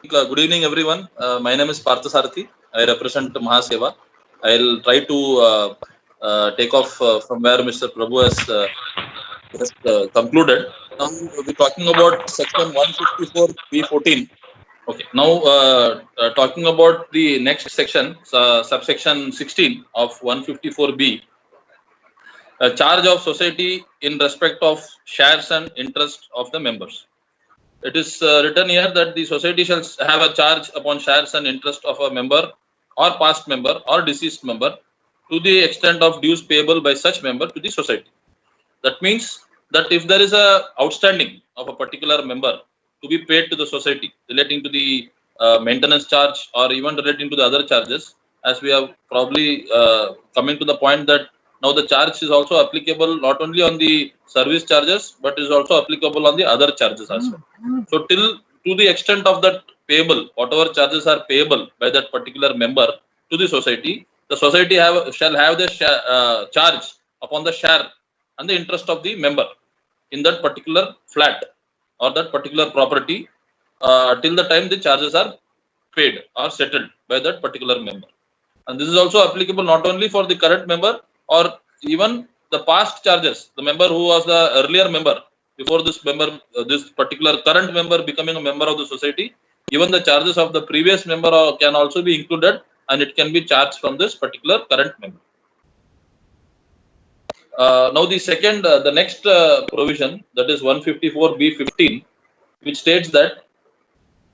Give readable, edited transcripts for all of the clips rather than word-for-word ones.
Good evening, everyone. My name is Partha Sarthi. I represent Mahaseva. I'll try to take off from where Mr. Prabhu has just concluded. Now we're talking about section 154 B14. Okay. Now talking about the next section, subsection 16 of 154B, charge of society in respect of shares and interest of the members. It is written here that the society shall have a charge upon shares and interest of a member or past member or deceased member to the extent of dues payable by such member to the society. That means that if there is a outstanding of a particular member to be paid to the society relating to the maintenance charge or even relating to the other charges, as we have probably coming to the point that now the charge is also applicable not only on the service charges but is also applicable on the other charges as well. So till to the extent of that payable, whatever charges are payable by that particular member to the society shall have the charge upon the share and the interest of the member in that particular flat or that particular property till the time the charges are paid or settled by that particular member. And this is also applicable not only for the current member or even the past charges. The member who was the earlier member before this member, this particular current member becoming a member of the society, even the charges of the previous member can also be included and it can be charged from this particular current member. Now the next provision, that is 154B15, which states that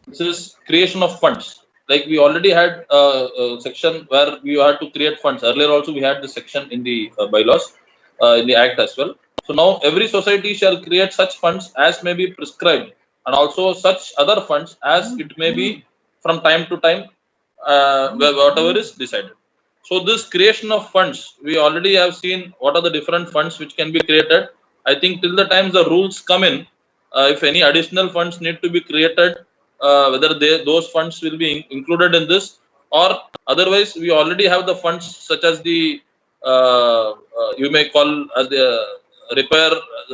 this is creation of funds. Like we already had a section where we had to create funds. Earlier also we had this section in the bylaws, in the act as well. So now every society shall create such funds as may be prescribed, and also such other funds as it may be from time to time, whatever is decided. So this creation of funds, we already have seen what are the different funds which can be created. I think till the time the rules come in, if any additional funds need to be created, whether those funds will be included in this, or otherwise we already have the funds such as the you may call as the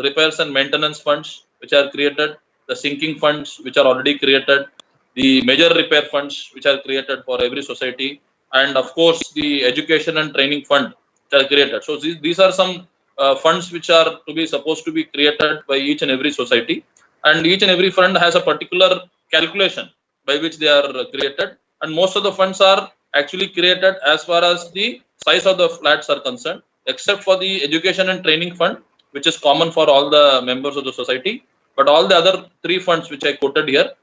repairs and maintenance funds which are created, the sinking funds which are already created, the major repair funds which are created for every society, and of course the education and training fund which are created. So these are some funds which are to be supposed to be created by each and every society, and each and every fund has a particular calculation by which they are created, and most of the funds are actually created as far as the size of the flats are concerned, except for the education and training fund, which is common for all the members of the society. But all the other three funds which I quoted here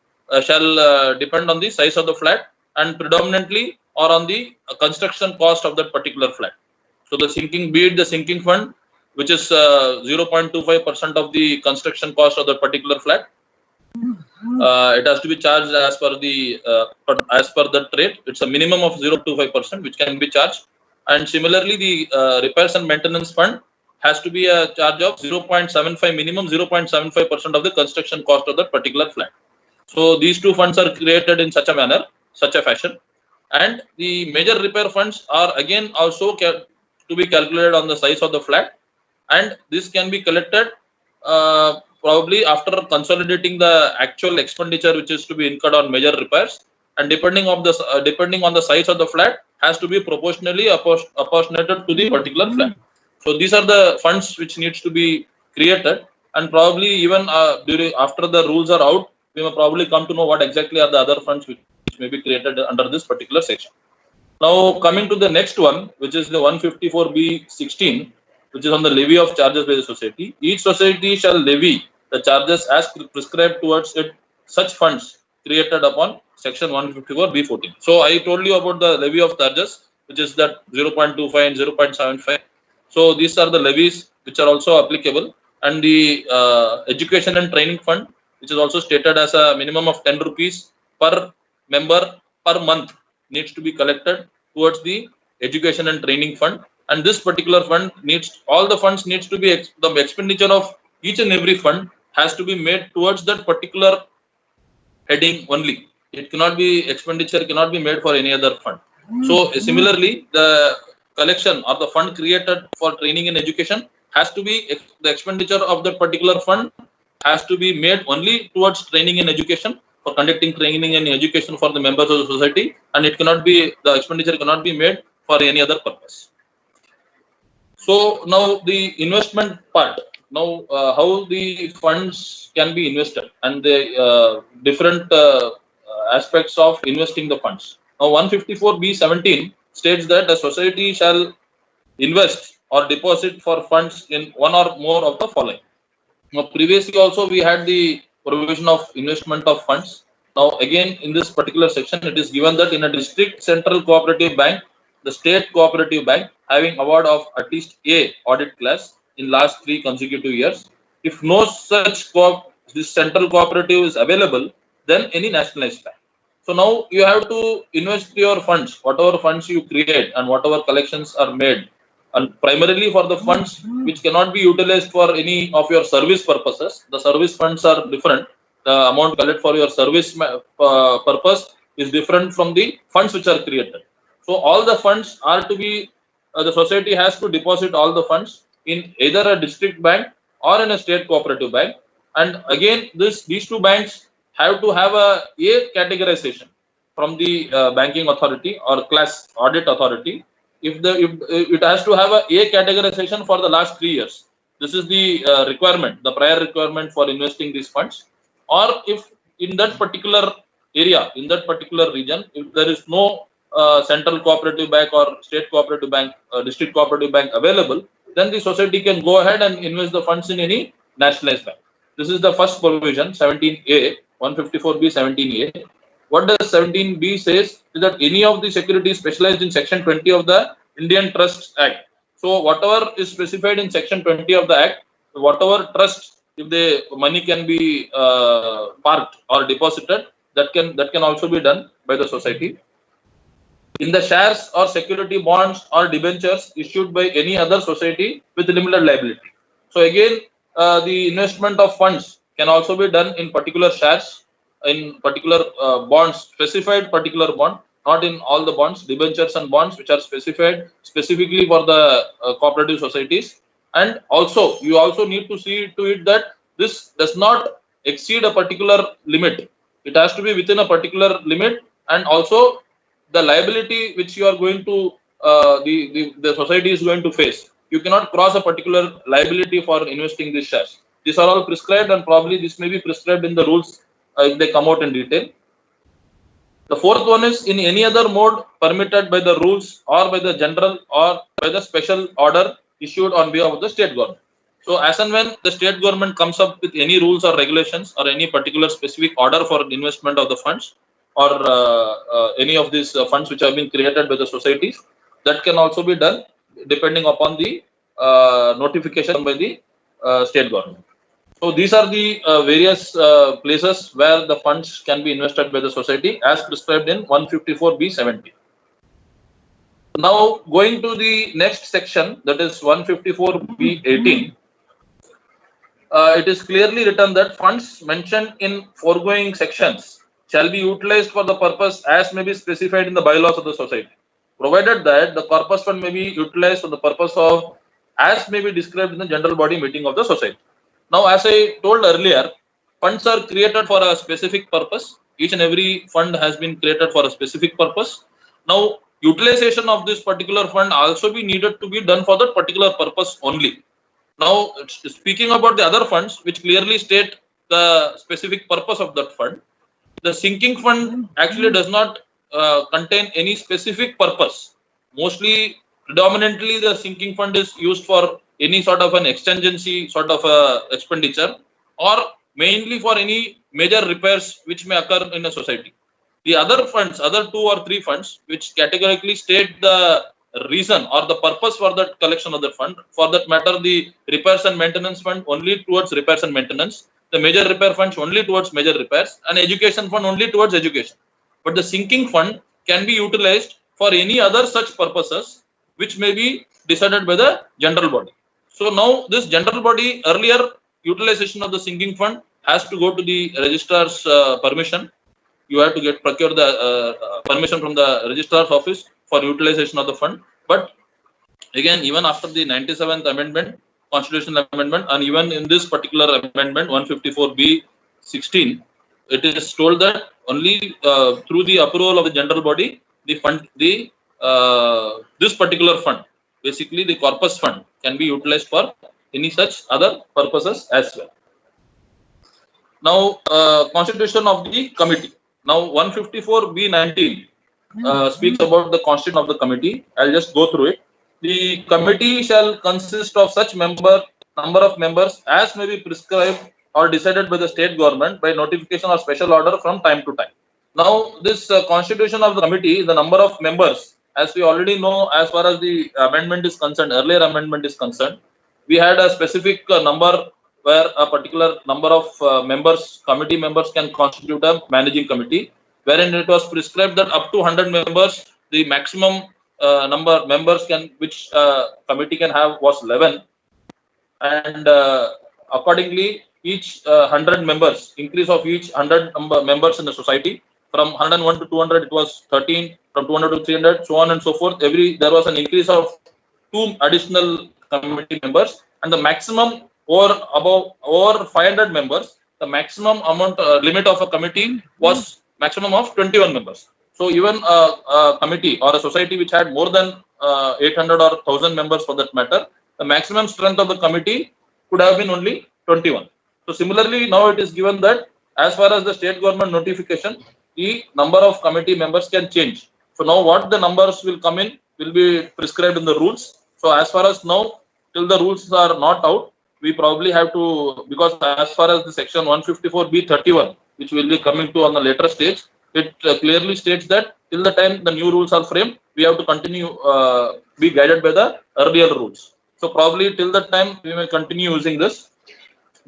shall depend on the size of the flat and predominantly or on the construction cost of that particular flat. So the sinking fund, which is 0.25% of the construction cost of the particular flat, it has to be charged as per that rate. It's a minimum of 0.25% which can be charged, and similarly the repairs and maintenance fund has to be a charge of 0.75 minimum 0.75% of the construction cost of that particular flat. So these two funds are created in such a fashion, and the major repair funds are again also to be calculated on the size of the flat, and this can be collected probably after consolidating the actual expenditure which is to be incurred on major repairs, and depending on the size of the flat has to be proportionally apportionated to the particular flat. So these are the funds which needs to be created, and probably even after the rules are out, we may probably come to know what exactly are the other funds which may be created under this particular section. Now coming to the next one, which is the 154B16, which is on the levy of charges by the society. Each society shall levy the charges as prescribed towards it such funds created upon section 154B14. So I told you about the levy of charges, which is that 0.25 and 0.75. So these are the levies which are also applicable, and the education and training fund, which is also stated as a minimum of 10 rupees per member per month, needs to be collected towards the education and training fund. And this particular fund needs, all the funds needs to be the expenditure of each and every fund has to be made towards that particular heading only. It cannot be, expenditure cannot be made for any other fund. So similarly, the collection or the fund created for training and education has to be, the expenditure of that particular fund has to be made only towards training and education for conducting training and education for the members of the society, and the expenditure cannot be made for any other purpose. So now the investment part. Now how the funds can be invested and the different aspects of investing the funds. Now 154B17 states that a society shall invest or deposit for funds in one or more of the following. Now previously also we had the provision of investment of funds. Now again in this particular section it is given that in a district central cooperative bank, the state cooperative bank having award of at least A audit class in last 3 consecutive years, if no such this central cooperative is available, then any nationalized bank. So now you have to invest your funds, whatever funds you create and whatever collections are made, and primarily for the funds which cannot be utilized for any of your service purposes. The service funds are different. The amount collected for your service purpose is different from the funds which are created. So all the funds are to be, the society has to deposit all the funds in either a district bank or in a state cooperative bank. And again, these two banks have to have a categorization from the banking authority or class audit authority. If it has to have a categorization for the last 3 years. This is the requirement, the prior requirement for investing these funds. Or if in that particular area, in that particular region, if there is no central cooperative bank or state cooperative bank, district cooperative bank available, then the society can go ahead and invest the funds in any nationalized bank. This is the first provision, 17A, 154B, 17A. What does 17B says is that any of the securities specialized in section 20 of the Indian Trusts Act. So whatever is specified in section 20 of the Act, whatever trust, if the money can be parked or deposited, that can also be done by the society. In the shares or security bonds or debentures issued by any other society with limited liability. So again, the investment of funds can also be done in particular shares, in particular bonds, specified particular bond, not in all the bonds, debentures and bonds which are specified specifically for the cooperative societies. And also, you also need to see to it that this does not exceed a particular limit. It has to be within a particular limit, and also the liability which you are going to the society is going to face. You cannot cross a particular liability for investing these shares. These are all prescribed, and probably this may be prescribed in the rules if they come out in detail. The fourth one is in any other mode permitted by the rules or by the general or by the special order issued on behalf of the state government. So as and when the state government comes up with any rules or regulations or any particular specific order for the investment of the funds, or any of these funds which have been created by the societies, that can also be done depending upon the notification by the state government. So these are the various places where the funds can be invested by the society as prescribed in 154B17. Now going to the next section, that is 154B18. It is clearly written that funds mentioned in foregoing sections shall be utilized for the purpose as may be specified in the bylaws of the society, provided that the corpus fund may be utilized for the purpose of as may be described in the general body meeting of the society. Now, as I told earlier, funds are created for a specific purpose. Each and every fund has been created for a specific purpose. Now, utilization of this particular fund also be needed to be done for that particular purpose only. Now, speaking about the other funds, which clearly state the specific purpose of that fund, the sinking fund actually does not contain any specific purpose. Mostly, predominantly, the sinking fund is used for any sort of an exigency sort of expenditure, or mainly for any major repairs which may occur in a society. The other funds, other 2 or 3 funds, which categorically state the reason or the purpose for that collection of the fund, for that matter, the repairs and maintenance fund only towards repairs and maintenance, the major repair funds only towards major repairs, and education fund only towards education. But the sinking fund can be utilized for any other such purposes which may be decided by the general body. So now this general body, earlier utilization of the sinking fund has to go to the registrar's permission. You have to procure the permission from the registrar's office for utilization of the fund. But again, even after the 97th amendment, constitutional amendment, and even in this particular amendment 154B16, it is told that only through the approval of the general body, the fund, this particular fund, basically the corpus fund, can be utilized for any such other purposes as well. Now, constitution of the committee. Now, 154B19 speaks about the constitution of the committee. I'll just go through it. The committee shall consist of such number of members as may be prescribed or decided by the state government by notification or special order from time to time. Now, this constitution of the committee, the number of members, as we already know, as far as the amendment is concerned, earlier amendment is concerned, we had a specific number where a particular number of members, committee members, can constitute a managing committee, wherein it was prescribed that up to 100 members, the maximum number members which committee can have was 11, and accordingly each 100 members, increase of each 100 members in the society, from 101 to 200 it was 13, from 200 to 300, so on and so forth. There was an increase of 2 additional committee members, and the maximum over 500 members, the maximum amount limit of a committee was maximum of 21 members. So even a committee or a society which had more than 800 or 1000 members for that matter, the maximum strength of the committee could have been only 21. So similarly, now it is given that as far as the state government notification, the number of committee members can change. So now what the numbers will come in will be prescribed in the rules. So as far as now, till the rules are not out, we probably have to, because as far as the section 154B31, which will be coming to on the later stage, it clearly states that till the time the new rules are framed, we have to continue be guided by the earlier rules. So probably till that time we may continue using the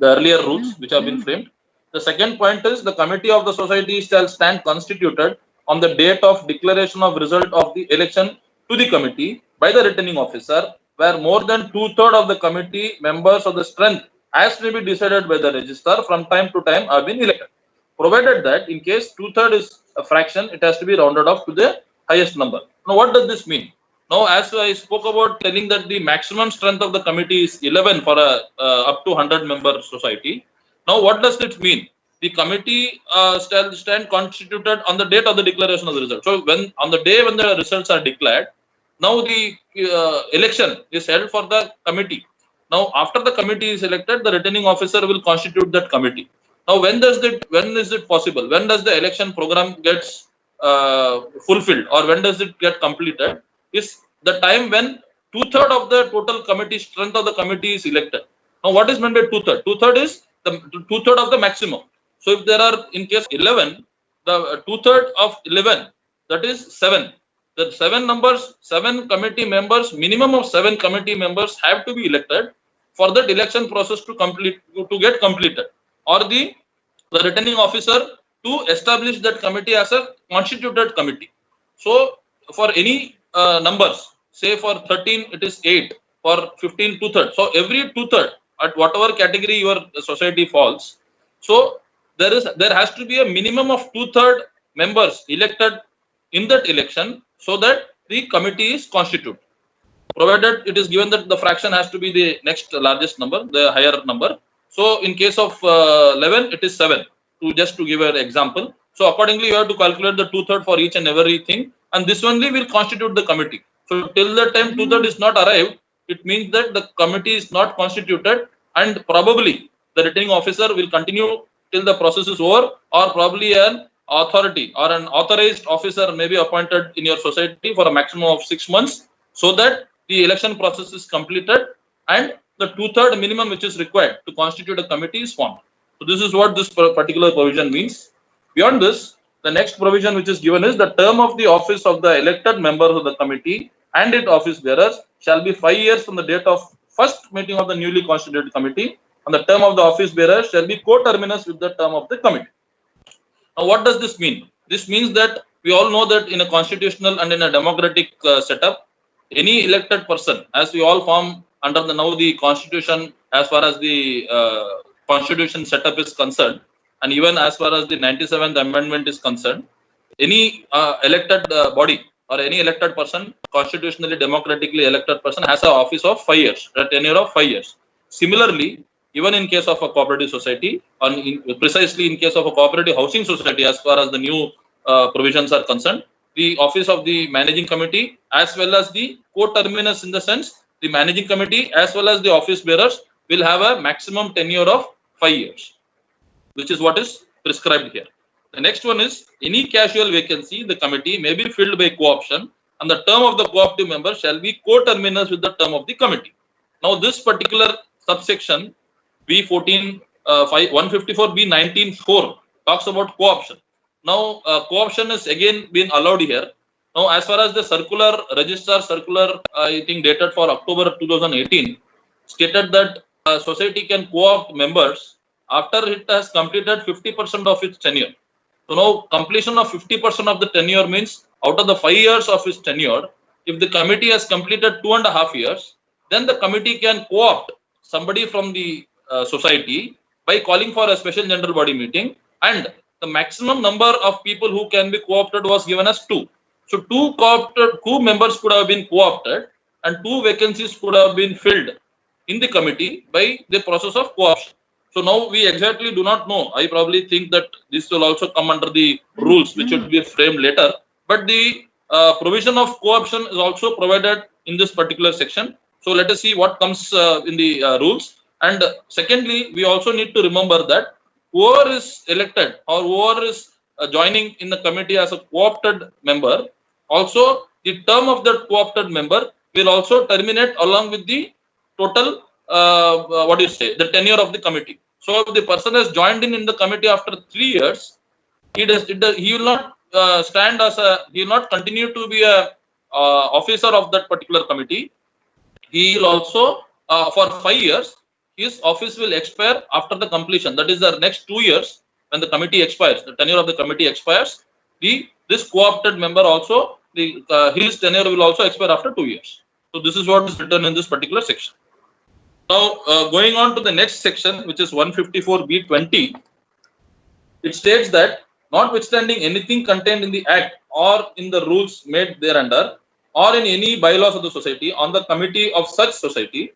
earlier rules which have been framed. The second point is the committee of the society shall stand constituted on the date of declaration of result of the election to the committee by the returning officer, where more than 2/3 of the committee members of the strength, as may be decided by the registrar, from time to time have been elected. Provided that in case 2/3 is a fraction, it has to be rounded off to the highest number. Now, what does this mean? Now, as I spoke about telling that the maximum strength of the committee is 11 for a up to 100 member society. Now, what does it mean? The committee shall stand constituted on the date of the declaration of the result. So, when on the day when the results are declared, now the election is held for the committee. Now, after the committee is elected, the returning officer will constitute that committee. Now, when is it possible? When does the election program gets fulfilled, or when does it get completed? Is the time when 2/3 of the total committee strength of the committee is elected. Now, what is meant by 2/3? 2/3 is the 2/3 of the maximum. So, if there are in case 11, the 2/3 of 11, that is 7. The 7 committee members, minimum of 7 committee members have to be elected for that election process to get completed, or the returning officer to establish that committee as a constituted committee. So, for any numbers, say for 13 it is 8, for 15 2/3. So, every 2/3 at whatever category your society falls. So, there has to be a minimum of 2/3 members elected in that election, so that the committee is constituted. Provided it is given that the fraction has to be the next largest number, the higher number. So, in case of 11, it is 7. Just to give an example. So, accordingly, you have to calculate the 2/3 for each and everything, and this only will constitute the committee. So, till the time 2/3 is not arrived, it means that the committee is not constituted, and probably the returning officer will continue till the process is over, or probably an authority or an authorized officer may be appointed in your society for a maximum of 6 months, so that the election process is completed and the 2/3 minimum which is required to constitute a committee is formed. So, this is what this particular provision means. Beyond this, the next provision which is given is the term of the office of the elected members of the committee and its office bearers shall be 5 years from the date of first meeting of the newly constituted committee, and the term of the office bearer shall be coterminous with the term of the committee. Now, what does this mean? This means that we all know that in a constitutional and in a democratic setup, any elected person, as we all form under the constitution, as far as the constitution setup is concerned, and even as far as the 97th amendment is concerned, any elected body or any elected person, constitutionally democratically elected person, has an office of 5 years, a tenure of 5 years. Similarly, even in case of a cooperative society, precisely in case of a cooperative housing society, as far as the new provisions are concerned, the office of the managing committee as well as the co-terminus, in the sense the managing committee as well as the office bearers will have a maximum tenure of 5 years, which is what is prescribed here. The next one is any casual vacancy the committee may be filled by co-option, and the term of the cooperative member shall be co-terminus with the term of the committee. Now, this particular subsection B14 154 B19(4) talks about co-option. Now, co-option is again been allowed here. Now, as far as the circular registrar circular, I think dated for October 2018, stated that society can co-opt members after it has completed 50% of its tenure. So now completion of 50% of the tenure means out of the 5 years of its tenure, if the committee has completed 2.5 years, then the committee can co-opt somebody from the society by calling for a special general body meeting, and the maximum number of people who can be co-opted was given as 2. So two members could have been co-opted and 2 vacancies could have been filled in the committee by the process of co-option. So now we exactly do not know. I probably think that this will also come under the rules which will be framed later. But the provision of co-option is also provided in this particular section. So let us see what comes in the rules. And secondly, we also need to remember that whoever is elected or whoever is joining in the committee as a co-opted member, also the term of that co-opted member will also terminate along with the total the tenure of the committee. So if the person has joined in the committee after 3 years, he will not he will not continue to be a officer of that particular committee. He will also for 5 years his office will expire after the completion. That is the next 2 years when the committee expires, the tenure of the committee expires. This co-opted member also his tenure will also expire after 2 years. So this is what is written in this particular section. Now, going on to the next section, which is 154B20, it states that notwithstanding anything contained in the Act or in the rules made thereunder, or in any bylaws of the society, on the committee of such society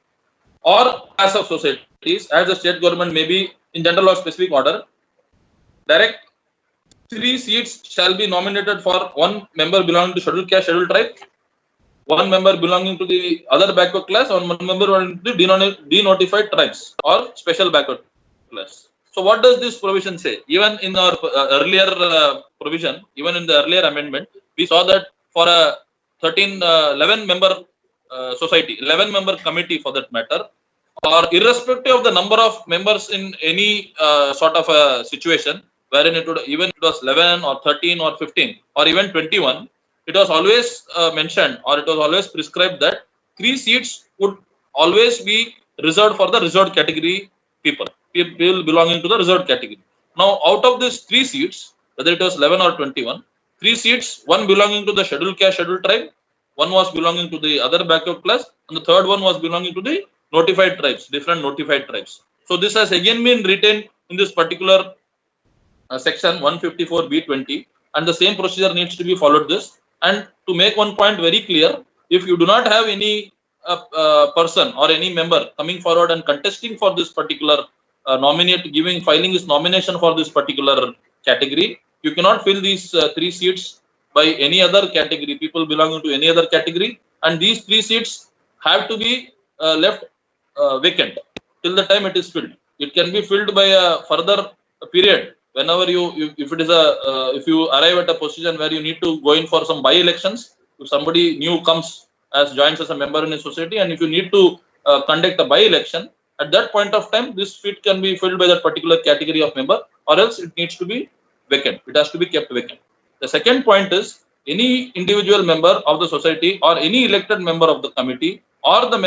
or class of societies, as the state government may be in general or specific order, direct 3 seats shall be nominated for 1 member belonging to scheduled caste, scheduled tribe, 1 member belonging to the other backward class, and 1 member belonging to the denotified tribes or special backward class. So what does this provision say? Even in our earlier provision, even in the earlier amendment, we saw that for a 11 member society, 11 member committee for that matter, or irrespective of the number of members in any sort of a situation, wherein it was 11 or 13 or 15 or even 21, it was always mentioned, or it was always prescribed that 3 seats would always be reserved for the reserved category people belonging to the reserved category. Now, out of these 3 seats, whether it was 11 or 21, 3 seats, 1 belonging to the scheduled caste, scheduled tribe, 1 was belonging to the other backward class, and the 3rd one was belonging to the notified tribes, different notified tribes. So this has again been retained in this particular section 154B20, and the same procedure needs to be followed this. And to make one point very clear, if you do not have any person or any member coming forward and contesting for this particular filing his nomination for this particular category, you cannot fill these 3 seats by any other category, people belonging to any other category, and these 3 seats have to be left vacant till the time it is filled. It can be filled by a further period whenever if you arrive at a position where you need to go in for some by-elections. If somebody new joins as a member in a society, and if you need to conduct a by-election, at that point of time, this seat can be filled by that particular category of member, or else it needs to be vacant. It has to be kept vacant. The second point is any individual member of the society or any elected member of the committee or the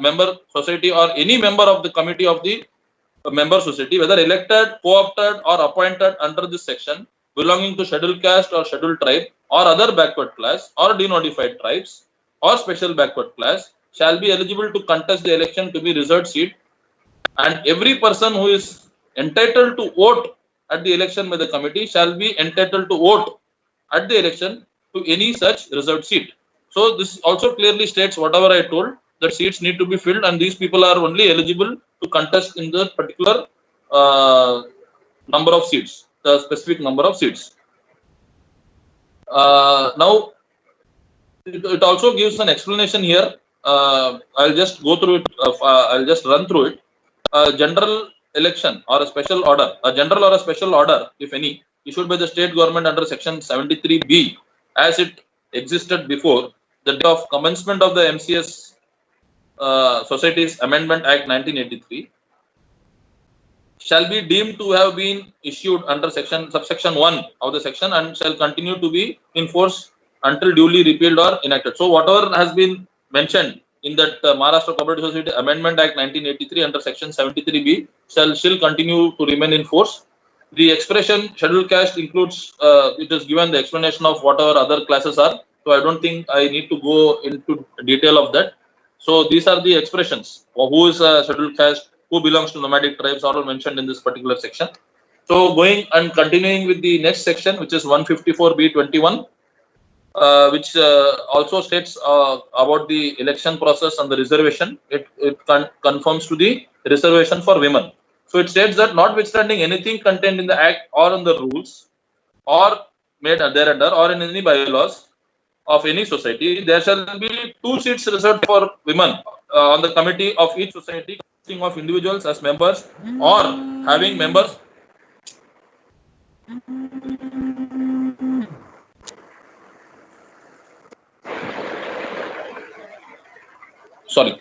member society or any member of the committee of the member society, whether elected, co-opted or appointed under this section, belonging to scheduled caste or scheduled tribe or other backward class or denotified tribes or special backward class, shall be eligible to contest the election to be reserved seat, and every person who is entitled to vote at the election by the committee shall be entitled to vote at the election to any such reserved seat. So this also clearly states whatever I told. that seats need to be filled, and these people are only eligible to contest in the particular number of seats, the specific number of seats. Now, it also gives an explanation here. I'll just go through it. I'll just run through it. General election or a special order, a general or a special order, if any, issued by the state government under section 73B, as it existed before the day of commencement of the MCS Societies Amendment Act 1983, shall be deemed to have been issued under subsection 1 of the section and shall continue to be in force until duly repealed or enacted. So whatever has been mentioned in that Maharashtra Cooperative Society Amendment Act 1983 under section 73B shall still continue to remain in force. The expression scheduled caste includes, it is given the explanation of whatever other classes are. So I don't think I need to go into detail of that. So these are the expressions. Who is a scheduled caste, who belongs to nomadic tribes, are all mentioned in this particular section. So going and continuing with the next section, which is 154B21, which also states about the election process and the reservation. It conforms to the reservation for women. So it states that notwithstanding anything contained in the act or in the rules or made thereunder or in any bylaws of any society, there shall be 2 seats reserved for women on the committee of each society, consisting of individuals as members or having members. Sorry.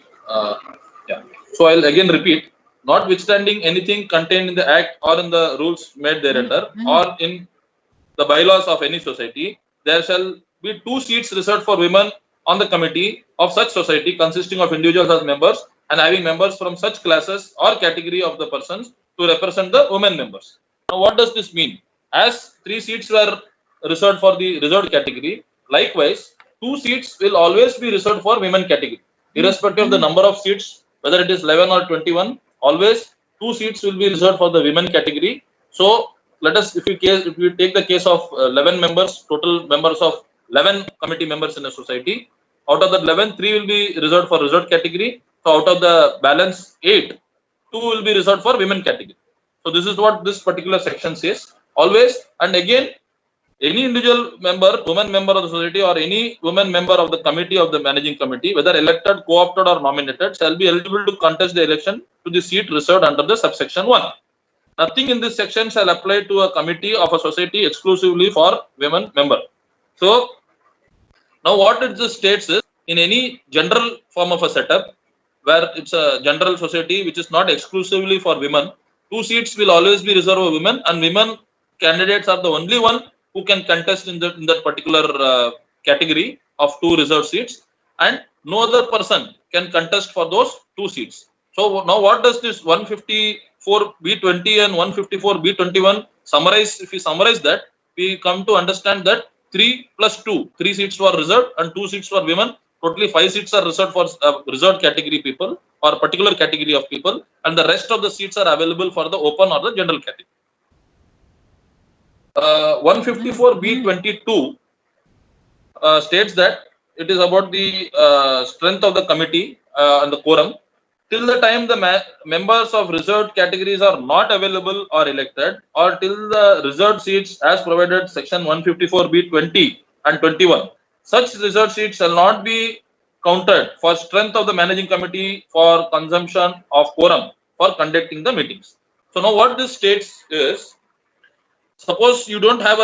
Yeah. So I'll again repeat. Notwithstanding anything contained in the act or in the rules made thereunder or in the bylaws of any society, there shall be 2 seats reserved for women on the committee of such society, consisting of individuals as members and having members from such classes or category of the persons to represent the women members. Now, what does this mean? As 3 seats were reserved for the reserved category, likewise 2 seats will always be reserved for women category, irrespective of the number of seats, whether it is 11 or 21. Always 2 seats will be reserved for the women category. So let us, if we take the case of 11 members, total members of 11 committee members in a society, out of that 11, 3 will be reserved for reserved category. So out of the balance 8, 2 will be reserved for women category. So this is what this particular section says. Always and again, any individual member, woman member of the society, or any woman member of the committee of the managing committee, whether elected, co-opted, or nominated, shall be eligible to contest the election to the seat reserved under the subsection 1. Nothing in this section shall apply to a committee of a society exclusively for women member. So now what it just states is, in any general form of a setup where it's a general society which is not exclusively for women, 2 seats will always be reserved for women, and women candidates are the only one who can contest in that particular category of 2 reserved seats, and no other person can contest for those 2 seats. So now what does this 154B20 and 154B21 summarize? If we summarize that, we come to understand that 3 plus 2, 3 seats were reserved and 2 seats for women. Totally 5 seats are reserved for reserved category people or particular category of people, and the rest of the seats are available for the open or the general category. 154B22 states that it is about the strength of the committee and the quorum. Till the time the members of reserved categories are not available or elected, or till the reserved seats as provided section 154B20 and 21, such reserved seats shall not be counted for strength of the managing committee for consumption of quorum for conducting the meetings. So now what this states is, suppose you don't have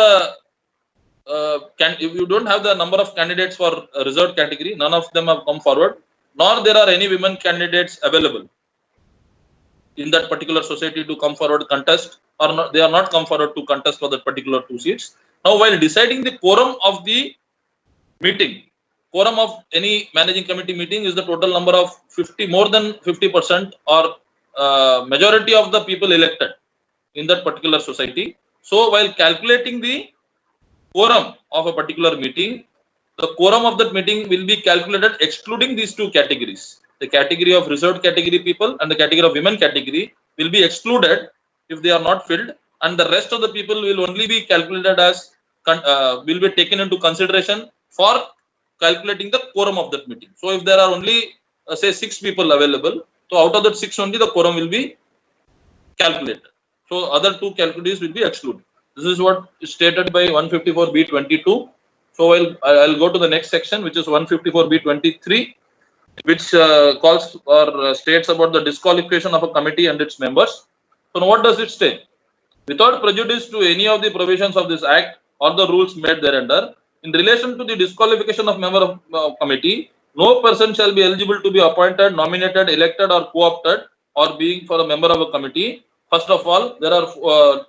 if you don't have the number of candidates for a reserved category, none of them have come forward, nor there are any women candidates available in that particular society to come forward contest, or not, they are not come forward to contest for that particular 2 seats. Now, while deciding the quorum of the meeting, quorum of any managing committee meeting is the total number of more than 50% or majority of the people elected in that particular society. So while calculating the quorum of a particular meeting, the quorum of that meeting will be calculated excluding these 2 categories. The category of reserved category people and the category of women category will be excluded if they are not filled, and the rest of the people will only be calculated as will be taken into consideration for calculating the quorum of that meeting. So if there are only say 6 people available, so out of that 6 only the quorum will be calculated. So other 2 calculations will be excluded. This is what is stated by 154B22. So I'll go to the next section, which is 154B23, which calls or states about the disqualification of a committee and its members. So now what does it state? Without prejudice to any of the provisions of this act or the rules made thereunder, in relation to the disqualification of member of committee, no person shall be eligible to be appointed, nominated, elected, or co-opted, or being for a member of a committee. First of all, there are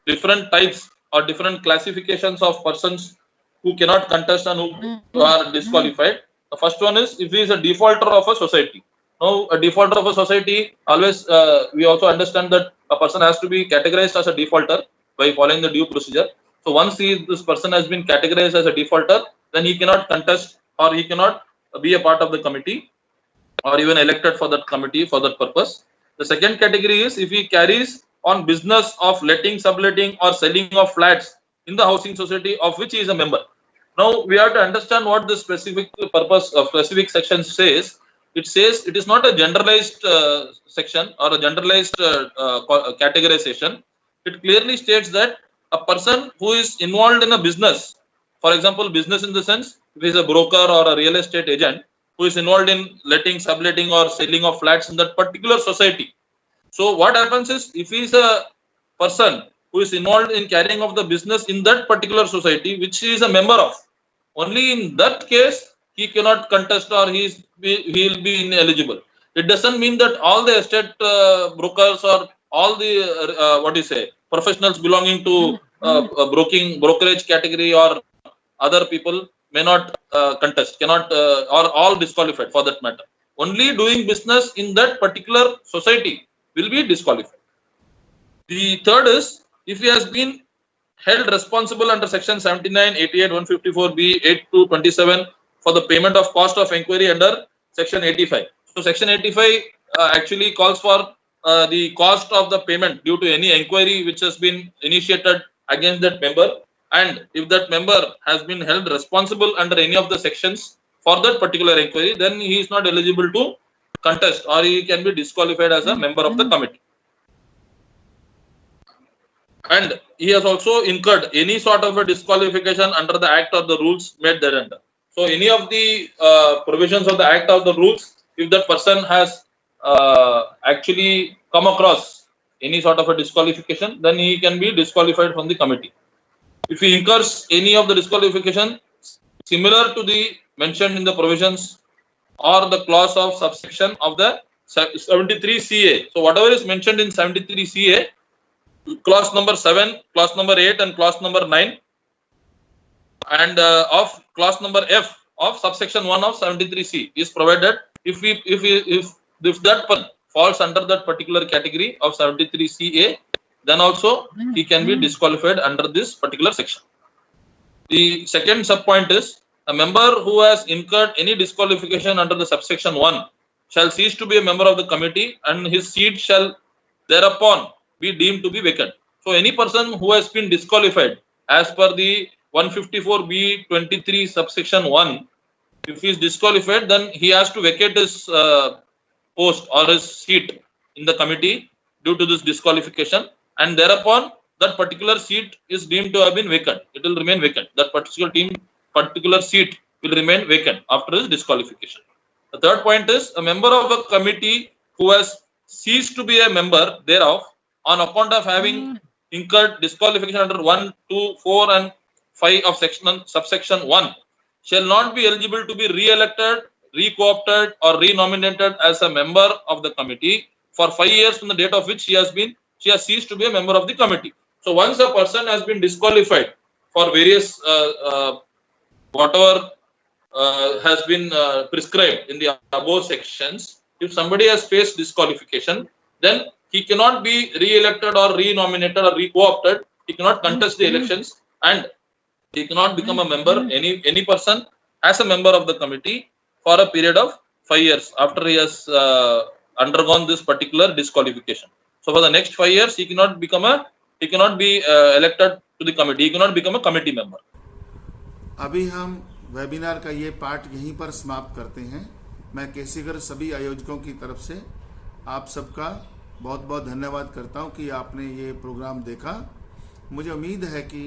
different types or different classifications of persons who cannot contest and who are disqualified. The first one is if he is a defaulter of a society. Now, a defaulter of a society, always we also understand that a person has to be categorized as a defaulter by following the due procedure. So once this person has been categorized as a defaulter, then he cannot contest or he cannot be a part of the committee or even elected for that committee for that purpose. The second category is if he carries on business of letting, subletting, or selling of flats in the housing society of which he is a member. Now we have to understand what the specific purpose of specific section says. It says it is not a generalized section or a generalized categorization. It clearly states that a person who is involved in a business, for example, business in the sense if he is a broker or a real estate agent who is involved in letting, subletting, or selling of flats in that particular society. So what happens is if he is a person who is involved in carrying of the business in that particular society which he is a member of, only in that case he cannot contest or he will be ineligible. It doesn't mean that all the estate brokers or all the professionals belonging to brokerage category or other people may not contest, cannot or all disqualified for that matter. Only doing business in that particular society will be disqualified. The third is if he has been held responsible under section 79, 88, 154B, 8 to 27 for the payment of cost of inquiry under section 85. So section 85 actually calls for the cost of the payment due to any inquiry which has been initiated against that member, and if that member has been held responsible under any of the sections for that particular inquiry, then he is not eligible to contest or he can be disqualified as a member of the committee. And he has also incurred any sort of a disqualification under the act or the rules made thereunder. So any of the provisions of the act or the rules, if that person has actually come across any sort of a disqualification, then he can be disqualified from the committee. If he incurs any of the disqualification similar to the mentioned in the provisions or the clause of subsection of the 73CA. So whatever is mentioned in 73CA, clause number 7, clause number 8, and clause number 9, and of clause number F of subsection 1 of 73C is provided. If that person falls under that particular category of 73CA, then also he can be disqualified under this particular section. The second subpoint is a member who has incurred any disqualification under the subsection 1 shall cease to be a member of the committee and his seat shall thereupon be deemed to be vacant. So any person who has been disqualified as per the 154B23 subsection 1, if he is disqualified, then he has to vacate his post or his seat in the committee due to this disqualification, and thereupon that particular seat is deemed to have been vacant. It will remain vacant. That particular seat will remain vacant after his disqualification. The third point is a member of a committee who has ceased to be a member thereof on account of having incurred disqualification under 1, 2, 4, and 5 of subsection 1 shall not be eligible to be re-elected, re-co-opted, or re-nominated as a member of the committee for 5 years from the date of which she has ceased to be a member of the committee. So once a person has been disqualified for various whatever has been prescribed in the above sections, if somebody has faced disqualification, then he cannot be re-elected or re-nominated or re-co-opted. He cannot contest the elections, and he cannot become a member, any person as a member of the committee for a period of 5 years after he has undergone this particular disqualification. So for the next 5 years, he cannot be elected to the committee. He cannot become a committee member. अभी हम webinar का ये part यहीं पर समाप्त करते हैं। मैं केसीगर सभी आयोजकों की तरफ से आप सबका बहुत बहुत धन्यवाद करता हूं कि आपने ये प्रोग्राम देखा। मुझे उम्मीद है कि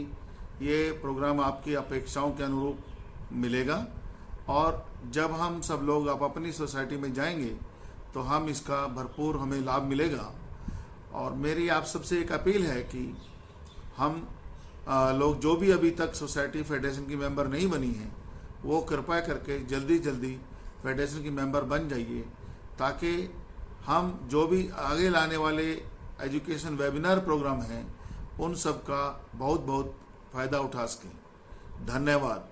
ये प्रोग्राम आपकी अपेक्षाओं के अनुरूप मिलेगा और जब हम सब लोग आप अपनी सोसाइटी में जाएंगे तो हम इसका भरपूर हमें लाभ मिलेगा। और मेरी आप सबसे एक अपील है कि हम लोग जो भी अभी तक सोसाइटी फेडरेशन की मेंबर नहीं बनी हैं वो कृपया करके जल्दी जल्दी फेडरेशन की मेंबर बन जाइए, ताकि हम जो भी आगे लाने वाले एजुकेशन वेबिनार प्रोग्राम हैं उन सब का बहुत बहुत फ़ायदा उठा सकें। धन्यवाद।